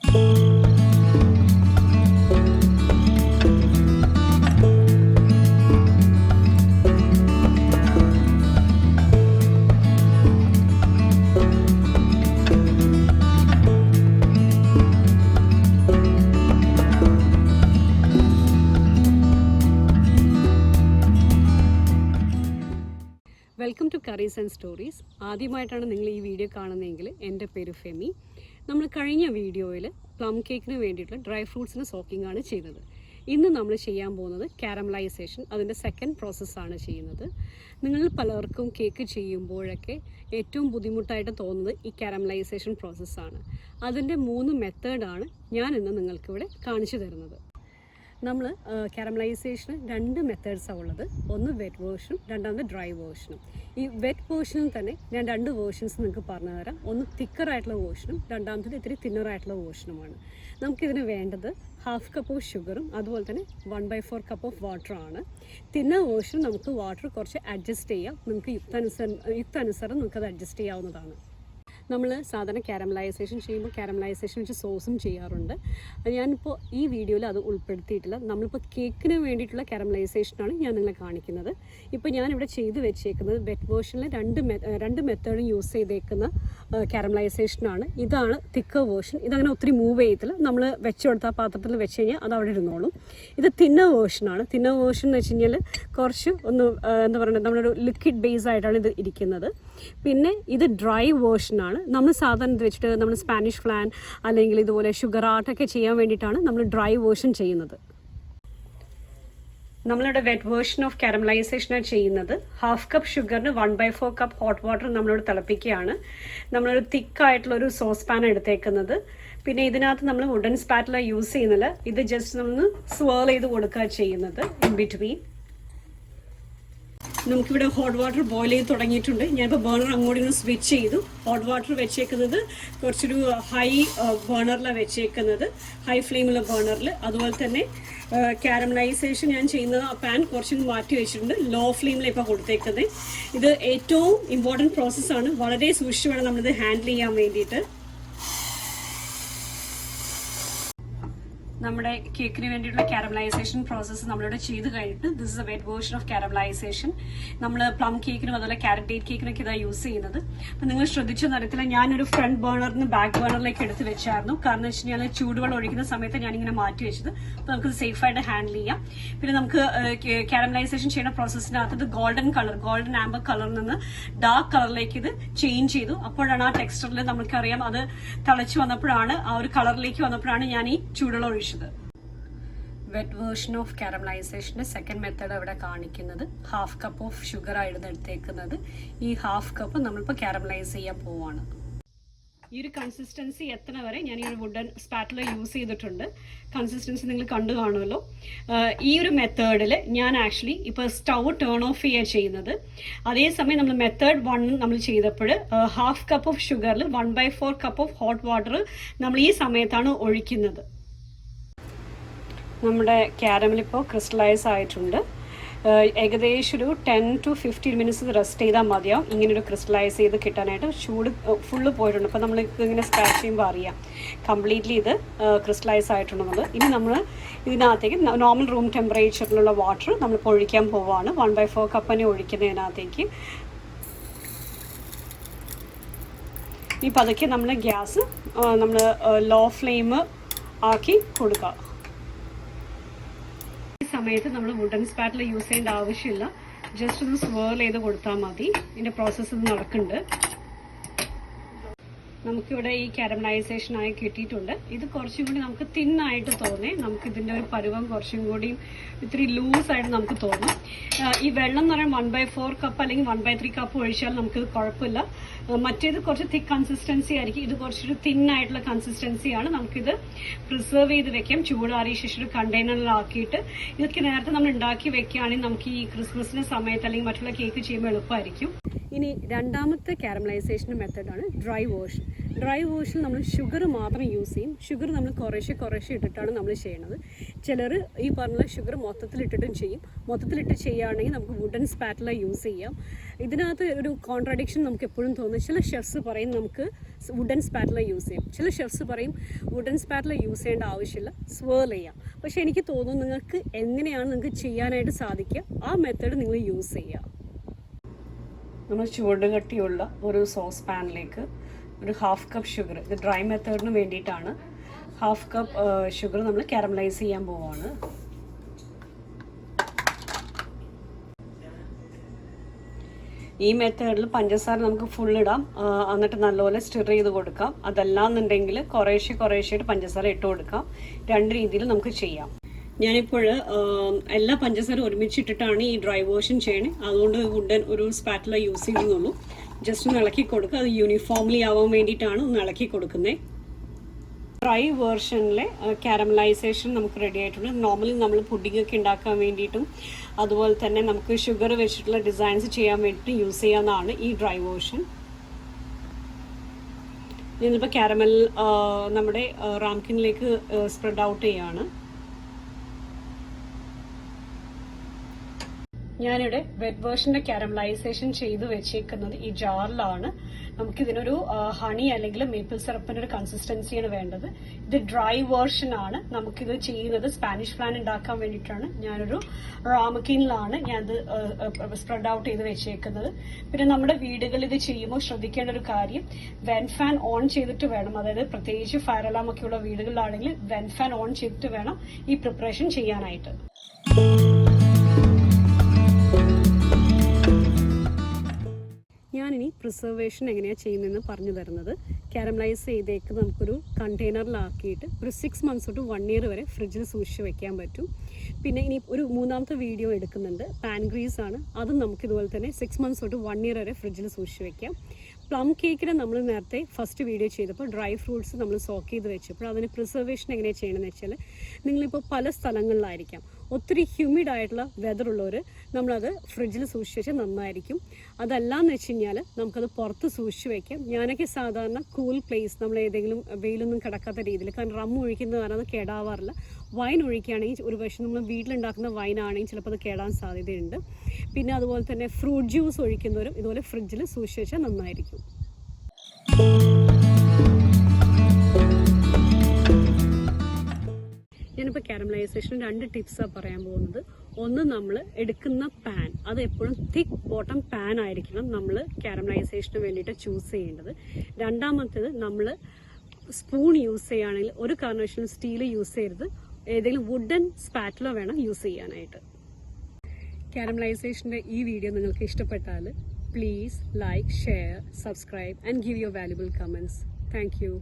Welcome to curries and stories. ആദ്യമായിട്ടാണ് നിങ്ങൾ ഈ വീഡിയോ കാണുന്നതെങ്കിൽ എൻ്റെ പേര് ഫെമി. നമ്മൾ കഴിഞ്ഞ വീഡിയോയിൽ പ്ലം കേക്കിന് വേണ്ടിയിട്ടുള്ള ഡ്രൈ ഫ്രൂട്ട്സിന് സോക്കിംഗ് ആണ് ചെയ്തത്. ഇന്ന് നമ്മൾ ചെയ്യാൻ പോകുന്നത് കാരമലൈസേഷൻ, അതിൻ്റെ സെക്കൻഡ് പ്രോസസ്സാണ് ചെയ്യുന്നത്. നിങ്ങൾ പലർക്കും കേക്ക് ചെയ്യുമ്പോഴൊക്കെ ഏറ്റവും ബുദ്ധിമുട്ടായിട്ട് തോന്നുന്നത് ഈ കാരമലൈസേഷൻ പ്രോസസ്സാണ്. അതിൻ്റെ 3 മെത്തേഡാണ് ഞാൻ ഇന്ന് നിങ്ങൾക്കിവിടെ കാണിച്ചു തരുന്നത്. നമ്മൾ കാരമലൈസേഷന് 2 മെത്തേഡ്സാണ് ഉള്ളത്. ഒന്ന് വെറ്റ് വേർഷനും രണ്ടാമത് ഡ്രൈ വേർഷനും. ഈ വെറ്റ് വേർഷനിൽ തന്നെ ഞാൻ 2 വേർഷൻസ് നിങ്ങൾക്ക് പറഞ്ഞു തരാം. ഒന്ന് തിക്കറായിട്ടുള്ള വേർഷനും രണ്ടാമത്തത് ഇത്തിരി തിന്നറായിട്ടുള്ള വേർഷനുമാണ്. നമുക്കിതിന് വേണ്ടത് 1/2 കപ്പ് ഓഫ് ഷുഗറും അതുപോലെ തന്നെ 1/4 കപ്പ് ഓഫ് വാട്ടറാണ്. തിന്നർ വേർഷൻ നമുക്ക് വാട്ടർ കുറച്ച് അഡ്ജസ്റ്റ് ചെയ്യാം. നമുക്ക് യുക്താനുസരണം നമുക്കത് അഡ്ജസ്റ്റ് ചെയ്യാവുന്നതാണ്. നമ്മൾ സാധാരണ കാരമലൈസേഷൻ ചെയ്യുമ്പോൾ കാരമലൈസേഷൻ വെച്ച് സോസും ചെയ്യാറുണ്ട്. ഞാനിപ്പോൾ ഈ വീഡിയോയിൽ അത് ഉൾപ്പെടുത്തിയിട്ടില്ല. നമ്മളിപ്പോൾ കേക്കിന് വേണ്ടിയിട്ടുള്ള കാരമലൈസേഷനാണ് ഞാൻ നിങ്ങളെ കാണിക്കുന്നത്. ഇപ്പോൾ ഞാനിവിടെ ചെയ്ത് വെച്ചേക്കുന്നത് വെറ്റ് വേർഷനിൽ 2 മെത്തേഡും യൂസ് ചെയ്തേക്കുന്ന കാരമലൈസേഷനാണ്. ഇതാണ് തിക്കർ വേർഷൻ. ഇതങ്ങനെ ഒത്തിരി മൂവ് ചെയ്യത്തില്ല. നമ്മൾ വെച്ച് കൊടുത്ത പാത്രത്തിൽ വെച്ച് കഴിഞ്ഞാൽ അത് അവിടെ ഇരുന്നോളും. ഇത് തിന്നർ വേർഷനാണ്. തിന്നർ വേർഷൻ എന്ന് വെച്ച് കഴിഞ്ഞാൽ കുറച്ച് ഒന്ന് എന്താ പറയുക, നമ്മളൊരു ലിക്വിഡ് ബേസ് ആയിട്ടാണ് ഇത് ഇരിക്കുന്നത്. പിന്നെ ഇത് ഡ്രൈ വേർഷനാണ്. നമ്മൾ സാധാരണ ഇത് വെച്ചിട്ട് നമ്മൾ സ്പാനിഷ് ഫ്ലാൻ അല്ലെങ്കിൽ ഇതുപോലെ ഷുഗർ ആർട്ടൊക്കെ ചെയ്യാൻ വേണ്ടിയിട്ടാണ് നമ്മൾ ഡ്രൈ വേർഷൻ ചെയ്യുന്നത്. നമ്മളിവിടെ വെറ്റ് വേർഷൻ ഓഫ് കാരമലൈസേഷനാണ് ചെയ്യുന്നത്. 1/2 കപ്പ് ഷുഗറിന് 1/4 കപ്പ് ഹോട്ട് വാട്ടർ നമ്മളിവിടെ തിളപ്പിക്കുകയാണ്. നമ്മളൊരു തിക്കായിട്ടുള്ളൊരു സോസ് പാൻ എടുത്തേക്കുന്നത്. പിന്നെ ഇതിനകത്ത് നമ്മൾ വുഡൻ സ്പാറ്റില യൂസ് ചെയ്യുന്നില്ല. ഇത് ജസ്റ്റ് നമ്മൾ സ്വേൾ ചെയ്ത് കൊടുക്കുക ചെയ്യുന്നത് ഇൻ ബിറ്റ്വീൻ. നമുക്കിവിടെ ഹോട്ട് വാട്ടർ ബോയിൽ ചെയ്ത് തുടങ്ങിയിട്ടുണ്ട്. ഞാനിപ്പോൾ ബേണർ അങ്ങോട്ട് സ്വിച്ച് ചെയ്തു. ഹോട്ട് വാട്ടർ വെച്ചേക്കുന്നത് കുറച്ചൊരു ഹൈ ബേണറിലാണ് വെച്ചേക്കുന്നത്, ഹൈ ഫ്ലെയിമുള്ള ബേണറിൽ. അതുപോലെ തന്നെ കാരമലൈസേഷൻ ഞാൻ ചെയ്യുന്നത് ആ പാൻ കുറച്ചും മാറ്റി വെച്ചിട്ടുണ്ട്. ലോ ഫ്ലെയിമിൽ ഇപ്പോൾ കൊടുത്തേക്കുന്നത്. ഇത് ഏറ്റവും ഇമ്പോർട്ടൻറ്റ് പ്രോസസ്സാണ്. വളരെ സൂക്ഷിച്ച് വേണം നമ്മളിത് ഹാൻഡിൽ ചെയ്യാൻ വേണ്ടിയിട്ട്. നമ്മുടെ കേക്കിന് വേണ്ടിയിട്ടുള്ള കാരമലൈസേഷൻ പ്രോസസ്സ് നമ്മളിവിടെ ചെയ്ത് കഴിഞ്ഞിട്ട് this is a wet version of caramelisation. നമ്മൾ പ്ലം കേക്കിനും അതുപോലെ ക്യാരറ്റ് ഡേറ്റ് കേക്കിനൊക്കെ ഇതാണ് യൂസ് ചെയ്യുന്നത്. അപ്പം നിങ്ങൾ ശ്രദ്ധിച്ച തരത്തിൽ ഞാനൊരു ഫ്രണ്ട് ബേണറിന് ബാക്ക് ബേണറിലേക്ക് എടുത്ത് വെച്ചായിരുന്നു. കാരണം വെച്ച് കഴിഞ്ഞാൽ ചൂടുവെള്ളം ഒഴിക്കുന്ന സമയത്ത് ഞാനിങ്ങനെ മാറ്റി വെച്ചത്. അപ്പോൾ നമുക്ക് സേഫായിട്ട് ഹാൻഡിൽ ചെയ്യാം. പിന്നെ നമുക്ക് കാരമലൈസേഷൻ ചെയ്യുന്ന പ്രോസസ്സിനകത്ത് ഇത് ഗോൾഡൻ ആംബർ കളറിൽ നിന്ന് ഡാർക്ക് കളറിലേക്ക് ഇത് ചേഞ്ച് ചെയ്തു. അപ്പോഴാണ് ആ ടെക്സ്ചറിൽ നമുക്കറിയാം അത് തിളച്ച് വന്നപ്പോഴാണ്, ആ ഒരു കളറിലേക്ക് വന്നപ്പോഴാണ് ഞാൻ ഈ ചൂടുവെള്ളം ഒഴിച്ചത്. വെറ്റ് വേർഷൻ ഓഫ് കാരമലൈസേഷന്റെ സെക്കൻഡ് മെത്തേഡ് ഇവിടെ കാണിക്കുന്നത് 1/2 കപ്പ് ഓഫ് ഷുഗർ ആയിരുന്നു എടുത്തേക്കുന്നത്. ഈ 1/2 കപ്പ് നമ്മളിപ്പോൾ കാരമലൈസ് ചെയ്യാൻ പോവാണ്. ഈ ഒരു കൺസിസ്റ്റൻസി എത്തണ വരെ ഞാൻ ഈ ഒരു വുഡൻ സ്പാറ്റില യൂസ് ചെയ്തിട്ടുണ്ട്. കൺസിസ്റ്റൻസി നിങ്ങൾ കണ്ടു കാണുമല്ലോ. ഈ ഒരു മെത്തേഡിൽ ഞാൻ ആക്ച്വലി ഇപ്പോൾ സ്റ്റൗ ടേൺ ഓഫ് ചെയ്യുക ചെയ്യുന്നത്. അതേസമയം നമ്മൾ മെത്തേഡ് 1 നമ്മൾ ചെയ്തപ്പോൾ 1/2 കപ്പ് ഓഫ് ഷുഗറിൽ 1/4 കപ്പ് ഓഫ് ഹോട്ട് വാട്ടർ നമ്മൾ ഈ സമയത്താണ് ഒഴിക്കുന്നത്. നമ്മുടെ കാരമൽ ഇപ്പോൾ ക്രിസ്റ്റലൈസ് ആയിട്ടുണ്ട്. ഏകദേശം ഒരു 10 to 15 മിനിറ്റ്സ് റെസ്റ്റ് ചെയ്താൽ മതിയാവും ഇങ്ങനൊരു ക്രിസ്റ്റലൈസ് ചെയ്ത് കിട്ടാനായിട്ട്. ചൂട് ഫുള്ള് പോയിട്ടുണ്ട്. അപ്പോൾ നമ്മൾ ഇങ്ങനെ സ്ക്രാച്ച് ചെയ്യുമ്പോൾ അറിയാം കംപ്ലീറ്റ്ലി ഇത് ക്രിസ്റ്റലൈസ് ആയിട്ടുണ്ടെന്നത്. ഇനി നമ്മൾ ഇതിനകത്തേക്ക് നോർമൽ റൂം ടെമ്പറേച്ചറിലുള്ള വാട്ടർ നമ്മളിപ്പോൾ ഒഴിക്കാൻ പോവുകയാണ്. 1/4 കപ്പിനെ ഒഴിക്കുന്നതിനകത്തേക്ക് ഈ പതുക്കെ നമ്മൾ ഗ്യാസ് നമ്മൾ ലോ ഫ്ലെയിം ആക്കി കൊടുക്കുക. സമയത്ത് നമ്മൾ വുഡൻ സ്പാറ്റില യൂസ് ചെയ്യേണ്ട ആവശ്യമില്ല. ജസ്റ്റ് ഒന്ന് സ്വേർൽ ചെയ്ത് കൊടുത്താൽ മതി. ഇതിൻ്റെ പ്രോസസ്സ് നടക്കുന്നുണ്ട്. നമുക്കിവിടെ ഈ കാരമലൈസേഷനായി കിട്ടിയിട്ടുണ്ട്. ഇത് കുറച്ചും കൂടി നമുക്ക് തിന്നായിട്ട് തോന്നേ. നമുക്കിതിൻ്റെ ഒരു പരുവം കുറച്ചും കൂടി ഇത്തിരി ലൂസായിട്ട് നമുക്ക് തോന്നും. ഈ വെള്ളം എന്ന് പറയുമ്പോൾ 1/4 കപ്പ് അല്ലെങ്കിൽ 1/3 കപ്പ് ഒഴിച്ചാൽ നമുക്കിത് കുഴപ്പമില്ല. മറ്റേത് കുറച്ച് തിക്ക് കൺസിസ്റ്റൻസി ആയിരിക്കും. ഇത് കുറച്ചൊരു തിന്നായിട്ടുള്ള കൺസിസ്റ്റൻസിയാണ്. നമുക്കിത് പ്രിസർവ് ചെയ്ത് വെക്കാം. ചൂടാറിയ ശേഷം ഒരു കണ്ടെയ്നറിലാക്കിയിട്ട് ഇതൊക്കെ നേരത്തെ നമ്മൾ ഉണ്ടാക്കി വെക്കുകയാണെങ്കിൽ നമുക്ക് ഈ ക്രിസ്മസിന്റെ സമയത്ത് അല്ലെങ്കിൽ മറ്റുള്ള കേക്ക് ചെയ്യുമ്പോൾ എളുപ്പമായിരിക്കും. ഇനി രണ്ടാമത്തെ കാരമലൈസേഷൻ മെത്തേഡാണ് ഡ്രൈ വേർഷൻ. ഡ്രൈ വേർഷൻ നമ്മൾ ഷുഗർ മാത്രം യൂസ് ചെയ്യും. ഷുഗർ നമ്മൾ കുറേശ്ശെ ഇട്ടിട്ടാണ് നമ്മൾ ചെയ്യണത്. ചിലർ ഈ പറഞ്ഞ ഷുഗർ മൊത്തത്തിലിട്ടിട്ടും ചെയ്യും. മൊത്തത്തിലിട്ട് ചെയ്യുകയാണെങ്കിൽ നമുക്ക് വുഡൻ സ്പാറ്റല യൂസ് ചെയ്യാം. ഇതിനകത്ത് ഒരു കോൺട്രാഡിക്ഷൻ നമുക്ക് എപ്പോഴും തോന്നും. ചില ഷെഫ്സ് പറയും നമുക്ക് വുഡൻ സ്പാറ്റല യൂസ് ചെയ്യും, ചില ഷെഫ്സ് പറയും വുഡൻ സ്പാറ്റല യൂസ് ചെയ്യേണ്ട ആവശ്യമില്ല, സ്വേർൽ ചെയ്യാം. പക്ഷേ എനിക്ക് തോന്നുന്നു നിങ്ങൾക്ക് എങ്ങനെയാണ് നിങ്ങൾക്ക് ചെയ്യാനായിട്ട് സാധിക്കുക ആ മെത്തേഡ് നിങ്ങൾ യൂസ് ചെയ്യുക. നമ്മൾ ചുവട് കട്ടിയുള്ള ഒരു സോസ് പാനിലേക്ക് ഒരു 1/2 കപ്പ് ഷുഗർ, ഇത് ഡ്രൈ മെത്തേഡിന് വേണ്ടിയിട്ടാണ്, 1/2 കപ്പ് ഷുഗർ നമ്മൾ കാരമലൈസ് ചെയ്യാൻ പോവാണ്. ഈ മെത്തേഡിൽ പഞ്ചസാര നമുക്ക് ഫുൾ ഇടാം, എന്നിട്ട് നല്ലപോലെ സ്റ്റിർ ചെയ്ത് കൊടുക്കാം. അതല്ലാന്നുണ്ടെങ്കിൽ കുറേശ്ശെ പഞ്ചസാര ഇട്ട് കൊടുക്കാം. രണ്ട് രീതിയിൽ നമുക്ക് ചെയ്യാം. ഞാനിപ്പോൾ എല്ലാ പഞ്ചസാര ഒരുമിച്ചിട്ടിട്ടാണ് ഈ ഡ്രൈ വേർഷൻ ചെയ്യണേ. അതുകൊണ്ട് വുഡൻ ഒരു സ്പാറ്റല യൂസ് ചെയ്യുന്നുള്ളൂ. ജസ്റ്റ് ഒന്ന് ഇളക്കി കൊടുക്കുക. അത് യൂണിഫോംലി ആവാൻ വേണ്ടിയിട്ടാണ് ഒന്ന് ഇളക്കി കൊടുക്കുന്നത്. ഡ്രൈ വേർഷനിലെ കാരമലൈസേഷൻ നമുക്ക് റെഡി ആയിട്ടുണ്ട്. നോർമലി നമ്മൾ പുഡിങ്ങൊക്കെ ഉണ്ടാക്കാൻ വേണ്ടിയിട്ടും അതുപോലെ തന്നെ നമുക്ക് ഷുഗർ വെച്ചിട്ടുള്ള ഡിസൈൻസ് ചെയ്യാൻ വേണ്ടിയിട്ട് യൂസ് ചെയ്യാവുന്നതാണ് ഈ ഡ്രൈ വേർഷൻ. ഞാനിപ്പോൾ കാരമൽ നമ്മുടെ റാംകിനിലേക്ക് സ്പ്രെഡ് ഔട്ട് ചെയ്യാണ്. ഞാനിവിടെ വെറ്റ് വേർഷൻ്റെ കാരമലൈസേഷൻ ചെയ്ത് വെച്ചേക്കുന്നത് ഈ ജാറിലാണ്. നമുക്കിതിനൊരു ഹണി അല്ലെങ്കിൽ മേപ്പിൾ സിറപ്പിൻ്റെ ഒരു കൺസിസ്റ്റൻസിയാണ് വേണ്ടത്. ഇത് ഡ്രൈ വേർഷൻ ആണ്. നമുക്കിത് ചെയ്യുന്നത് സ്പാനിഷ് ഫ്ലാൻ ഉണ്ടാക്കാൻ വേണ്ടിയിട്ടാണ്. ഞാനൊരു റാമക്കിനിലാണ് ഞാനത് സ്പ്രെഡ് ഔട്ട് ചെയ്ത് വെച്ചേക്കുന്നത്. പിന്നെ നമ്മുടെ വീടുകളിൽ ഇത് ചെയ്യുമ്പോൾ ശ്രദ്ധിക്കേണ്ട ഒരു കാര്യം, വെൻ ഫാൻ ഓൺ ചെയ്തിട്ട് വേണം, അതായത് പ്രത്യേകിച്ച് ഫയർ അലാം ഒക്കെയുള്ള വീടുകളിലാണെങ്കിൽ വെൻ ഫാൻ ഓൺ ചെയ്തിട്ട് വേണം ഈ പ്രിപ്പറേഷൻ ചെയ്യാനായിട്ട്. ഞാനിനി പ്രിസർവേഷൻ എങ്ങനെയാണ് ചെയ്യുന്നതെന്ന് പറഞ്ഞു തരുന്നത്. കാരമലൈസ് ചെയ്തേക്ക് നമുക്കൊരു കണ്ടെയ്നറിലാക്കിയിട്ട് ഒരു 6 months തൊട്ട് 1 year വരെ ഫ്രിഡ്ജിൽ സൂക്ഷിച്ച് വെക്കാൻ പറ്റും. പിന്നെ ഇനി ഒരു മൂന്നാമത്തെ വീഡിയോ എടുക്കുന്നുണ്ട്, പാൻഗ്രീസ് ആണ്. അതും നമുക്കിതുപോലെ തന്നെ 6 months തൊട്ട് 1 year വരെ ഫ്രിഡ്ജിൽ സൂക്ഷിച്ച് വെക്കാം. പ്ലം കേക്കിന് നമ്മൾ നേരത്തെ ഫസ്റ്റ് വീഡിയോ ചെയ്തപ്പോൾ ഡ്രൈ ഫ്രൂട്ട്സ് നമ്മൾ സോക്ക് ചെയ്ത് വെച്ചപ്പോൾ അതിന് പ്രിസർവേഷൻ എങ്ങനെയാണ് ചെയ്യണമെന്ന് വെച്ചാൽ, നിങ്ങളിപ്പോൾ പല സ്ഥലങ്ങളിലായിരിക്കാം, ഒത്തിരി ഹ്യൂമിഡ് ആയിട്ടുള്ള വെതർ ഉള്ളവർ നമ്മളത് ഫ്രിഡ്ജിൽ സൂക്ഷിച്ച് വെച്ചാൽ നന്നായിരിക്കും. അതല്ലാന്ന് വെച്ച് കഴിഞ്ഞാൽ നമുക്കത് പുറത്ത് സൂക്ഷിച്ച് വയ്ക്കാം. ഞാനൊക്കെ സാധാരണ കൂൾ പ്ലേസ്, നമ്മൾ ഏതെങ്കിലും വെയിലൊന്നും കിടക്കാത്ത രീതിയിൽ, കാരണം റം ഒഴിക്കുന്നത് കാരണം അത് കേടാവാറില്ല. വൈൻ ഒഴിക്കുകയാണെങ്കിൽ ഒരു പക്ഷേ നമ്മൾ വീട്ടിലുണ്ടാക്കുന്ന വൈനാണെങ്കിൽ ചിലപ്പോൾ അത് കേടാൻ സാധ്യതയുണ്ട്. പിന്നെ അതുപോലെ തന്നെ ഫ്രൂട്ട് ജ്യൂസ് ഒഴിക്കുന്നവരും ഇതുപോലെ ഫ്രിഡ്ജിൽ സൂക്ഷിച്ച് വെച്ചാൽ നന്നായിരിക്കും. ഞാനിപ്പോൾ കാരമലൈസേഷൻ 2 ടിപ്സാണ് പറയാൻ പോകുന്നത്. ഒന്ന്, നമ്മൾ എടുക്കുന്ന പാൻ അത് എപ്പോഴും തിക്ക് ബോട്ടം പാൻ ആയിരിക്കണം നമ്മൾ കാരമലൈസേഷന് വേണ്ടിയിട്ട് ചൂസ് ചെയ്യേണ്ടത്. രണ്ടാമത്തേത്, നമ്മൾ സ്പൂൺ യൂസ് ചെയ്യുകയാണെങ്കിൽ ഒരു കാരണവശാലും സ്റ്റീൽ യൂസ് ചെയ്യരുത്, ഏതെങ്കിലും വുഡൻ സ്പാറ്റല വേണം യൂസ് ചെയ്യാനായിട്ട്. കാരമലൈസേഷൻ്റെ ഈ വീഡിയോ നിങ്ങൾക്ക് ഇഷ്ടപ്പെട്ടാൽ please like, share, subscribe and give your valuable comments. Thank you.